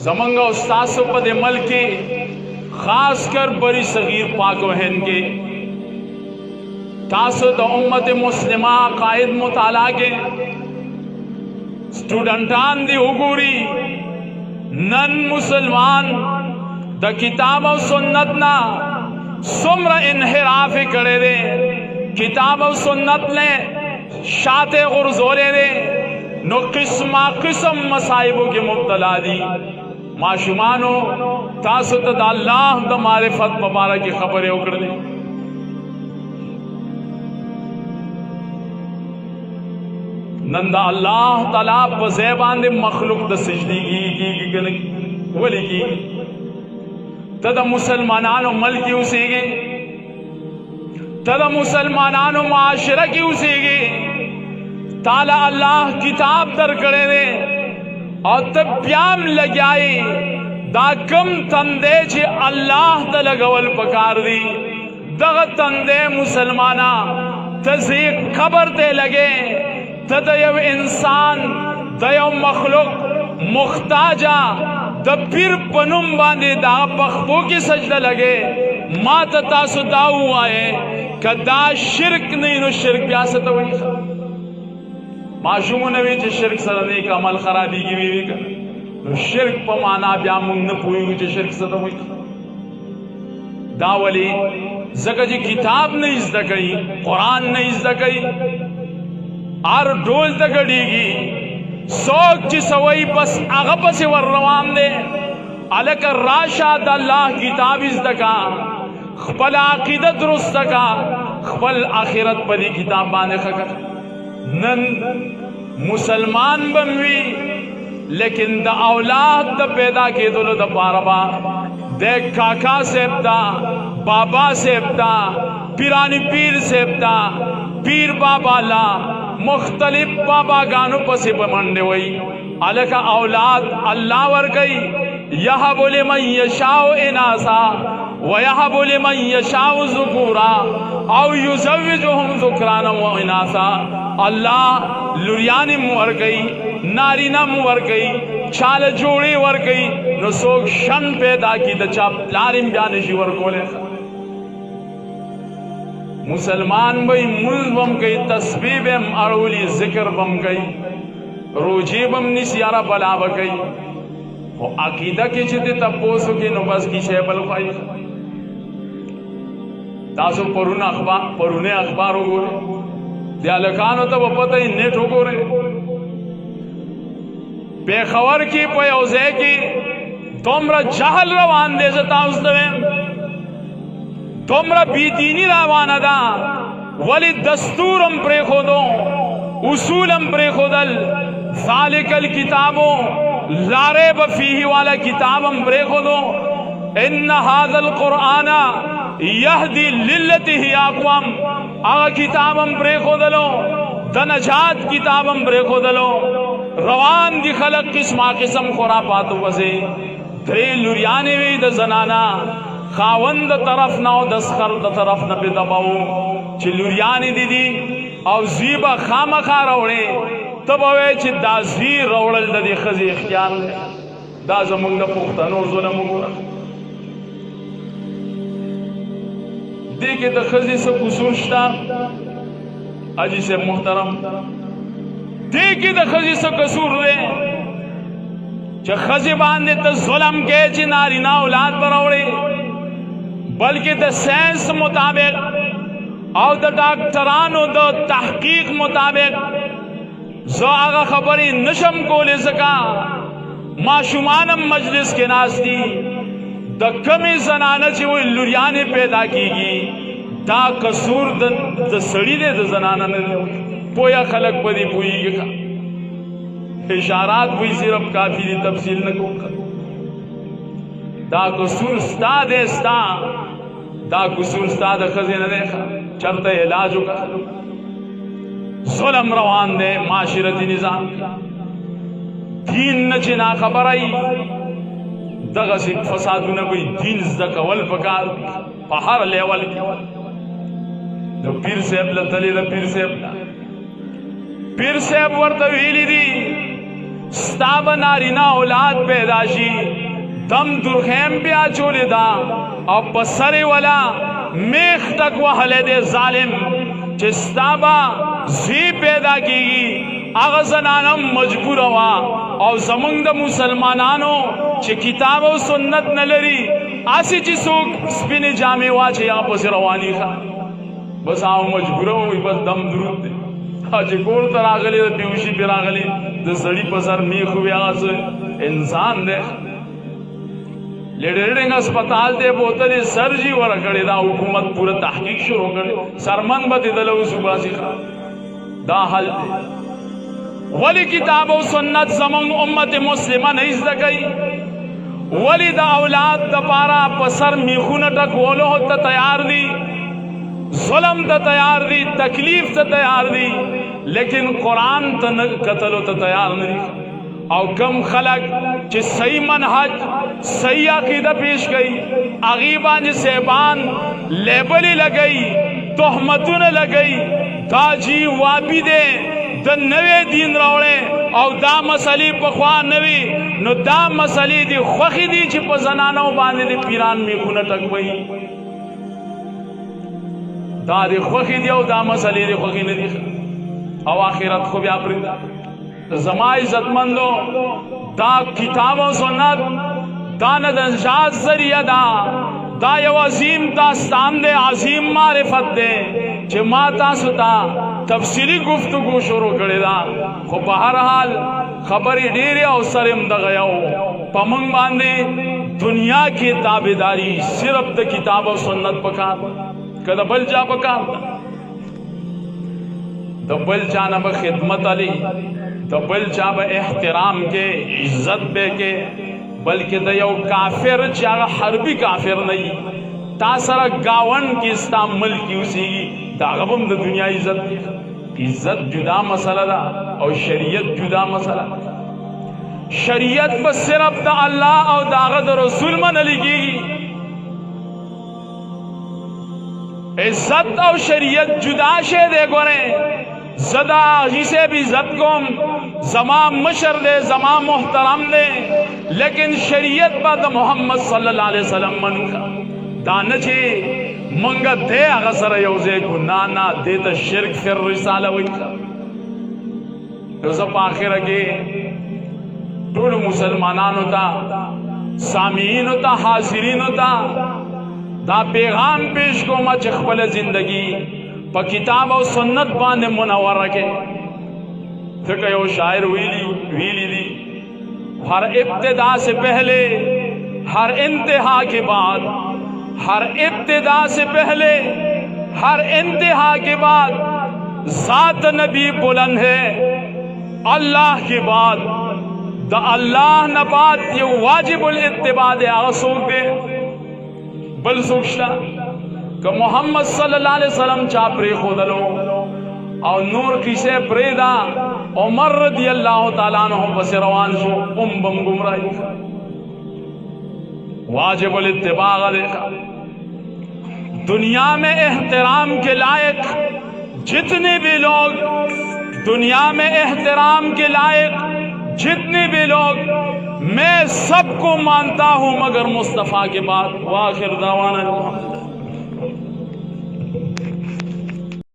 जमंगा उस्ताद पद मल के खास कर बड़ी सगीर पाक वहन के तासो द उम्मत मुस्लिमा कायद मुताला के स्टूडेंटान दी उगूरी नन मुसलमान द किताब और सुन्नत ना सुम्र इनहिराफ करे दे किताब और सुन्नत ने शाते गुरजोले दे नो किस्मा किस्म मसाइबों के मुब्तला दी माशुमानो तासो त अल्लाह द मारिफत मुबारक की खबरें उकड़ दे नंदा अल्लाह ताला पज़ेबान दे मखलूक द सजदी की वली की तदा मुसलमानानो मल की उसेगे तदा मुसलमानानो माशरा की उसेगे ताला अल्लाह किताब दर करे दे और तब प्याम लगाए दाकम तंदे चे अल्लाह तला गवल पकार दी दग तंदे मुसलमाना तजे खबर ते लगे तदयव इंसान दयव मखलूक मुख्ताजा द फिर पनुम बांधे दा पखबो की सजदा लगे मात तासु दाऊ आए कदा शिरक नहीं नो शिरक प्यासत वही माशूम नवी च शिरक सरने का अमल खराबी की बीवी का नो शिरक पमाना ब्यामुंग न पूई च शिरक सत वही दावली जगह जी किताब नहीं इज्दा कई कुरान नहीं इज्दा कई आर डोल तगड़ीगी सोच ची सवई बस अगप से वर रवान दे अलक राशाद अल्लाह किताब इज़्दका खपल आकीदत दुरुस्तका खपल आखिरत पदी किताब बाने खकर नन मुसलमान बनवी लेकिन द औलाद द पैदा के दोलो द पारबा देख काका सेबदा बाबा सेबदा पिरानी पीर सेबदा पीर बाबा ला मुख्तलिफ बाबा गानों पसे बमंडे वही अलका औलाद अल्लाह वर गई यह बोले मैं यशाओ इनासा व यह बोले मैं यशाओ ज़ुकूरा औ युज़व्विजुहुम ज़ुक्राना व इनासा अल्लाह लुरियानी मुवर गई नारीना मुवर गई छाल जोड़ी वर गई न सोग शन पैदा की द चाप लारिम जानिशी वर कोले मुसलमान भाई मुल्क बम गई तस्बीह बम अड़ोली जिक्र बम गई रोजे बम निसियारा बला गई वो अकीदा के चिते तपोसो के नो बस की शेबल खाई तासो परुने अखबार हो गोरे दियालकानो तब पता ही नेट हो गोरे बेखबर की पयोजे की तुमरा जहल रवान दे जता उस दवे तुमरा बीदीनी रावाना दा वली दस्तूरम प्रे खोदो उसूलम प्रे खोदल ज़ालिकल किताबो लारे बफीही वाला किताबम प्रे खोदो इन्ना हाज़ल क़ुरआना यहदी लिल्लती ही अक़वम आगा किताबम प्रे खोदलो दनजात किताबम प्रे खोदलो रवान दी खलक किस्मा किस्म खुरापात वज़े द्रे लुरियाने वी द जनाना खावंद तरफ ना दस्खर द तरफ न पे दबाओ चिलुरियानी दीदी और जीबा खामा खा रौड़े तब अवे च दाजी रौड़ल दी खजी इख्तियार दा जमुंग द पुख्तनो जुलम गुरा देखे द खजी से कुसूरशता अजी से मुहतरम देखे द खजी से कसूर दे च खजी बांधे त जुलम के च नारी ना औलाद बरौड़े बल्कि द साइंस मुताबिक और द डॉक्टरानो द तहकीक मुताबिक जो आगा खबरी नशम को ले सका माशुमानम मजलिस के नास्ती द कमी जनाना ची वो लुरियाने पैदा कीगी दा कसूर द सड़ी दे द जनाना ने पोया खलक पदी पुई का इशारात हुई सिर्फ काफी दी तफसील न को दा कसूर स्ता दे स्ता दा कसूर स्ता द खज़े न देखा चलते इलाज का जुल्म रवान दे माशरती निज़ाम दीन न चिना खबर आई दगसी फसाद न कोई दीन ज़कवल पकार पहाड़ लेवल की तो पीर से अपना तली द पीर से अब वर्तवीली दी स्ताब नारीना औलाद पैदाशी दम दुर्खेम पे आ चोले दा और पसरे वाला मेख तक वहले दे जालिम चिस्ताबा जी पैदा की अगजनानम मजबूर हुआ और जमंग द मुसलमानानो चे किताब और सुन्नत न लरी आसी ची सोक स्पिने जामे वाचे यहाँ पर से रवानी खा बस आओ मजबूर हो बस दम दुरुद दे आज कोर तर आगले बेहोशी पे आगले द सड़ी पसर मीख हुए आस इंसान दे लेडरेंग अस्पताल दे बोतले सर्जी वर करे दा हुकूमत पूरा तहकीक शुरू करे सरमन बदलो सुबासी खा दा हल दे वली किताब और सुन्नत जमंग उम्मत मुस्लिमा नहीं सकी वली दा औलाद द पारा पसर मीखुन टक वोलो होता तैयार दी जुल्म त तैयार दी तकलीफ त तैयार दी लेकिन कुरान त कतलो त तैयार नहीं और कम खलक च सही मनहज सही अकीदा पेश गई अगीबान सेबान लेबली लगई तोहमतुन लगई दाजी वाबी दे द नवे दीन रावड़े और दा मसली पखवा नवी नो दा मसली दी खुखी दी च पजनानो बांधे दी पीरान में खुना टक वही दा दी खुखी दी और दा मसली दी खुखी न दी और आखिरत को भी आपरिंदा जमा इज्जतमंदो दा किताबों सुन्नत दा नदंशात जरिया दा यो अजीम दास्तान दे अजीम मारिफत दे जे माता सुता तफसीली गुफ्तगू शुरू करे दा को बहरहाल खबरी डेरे और सरम द गया पमंग बांधे दुनिया की ताबेदारी सिर्फ द किताब और सुन्नत पका कद बल जा पका दबल चाना ब खिदमत अली दबल चा ब एहतराम के इज्जत बे के बल्कि दयो काफिर चागा हरबी काफिर नहीं तासरा गावन की इस्लाम मल्की उसी दागबम द दुनिया इज्जत जुदा मसला दा और शरीयत जुदा मसला शरीयत बस सिर्फ द अल्लाह और दागद रसूल मन लिखी इज्जत और शरीयत जुदा शे दे गोरे जदा जिसे भी इज्जत कोम जमा मशर दे जमा मोहतरम दे लेकिन शरीयत बाद मोहम्मद सल्लल्लाहु अलैहि वसल्लम मन का दानचे मंगा दे अगसर योजे गुना ना दे तो शिरक फिर रिसाला वही का तो सब आखिर के टोल मुसलमानान होता सामीन होता हाजिरीन होता दा पैगाम पेश को मा चखबल जिंदगी प किताब और सुन्नत बांधे मुनव्वर रखे तो कहो शायर वीली दी हर इब्तिदा से पहले हर इंतहा के बाद हर इब्तिदा से पहले हर इंतहा के बाद जात नबी बुलंद है अल्लाह के बाद द अल्लाह नबाद ये वाजिबुल इत्तिबा दे आसोक दे बल सोचता कि मोहम्मद सल्लल्लाहु अलैहि वसल्लम चापरे खोदलो और नूर किसे प्रेदा उमर रदियल्लाहु ताला अन्हु बस रवान सो बम गुमराही वाजिबुल इत्तिबा देखा दुनिया में एहतराम के लायक जितने भी लोग दुनिया में एहतराम के लायक जितने भी लोग मैं सबको मानता हूं मगर मुस्तफा के बाद वाखिर दावाना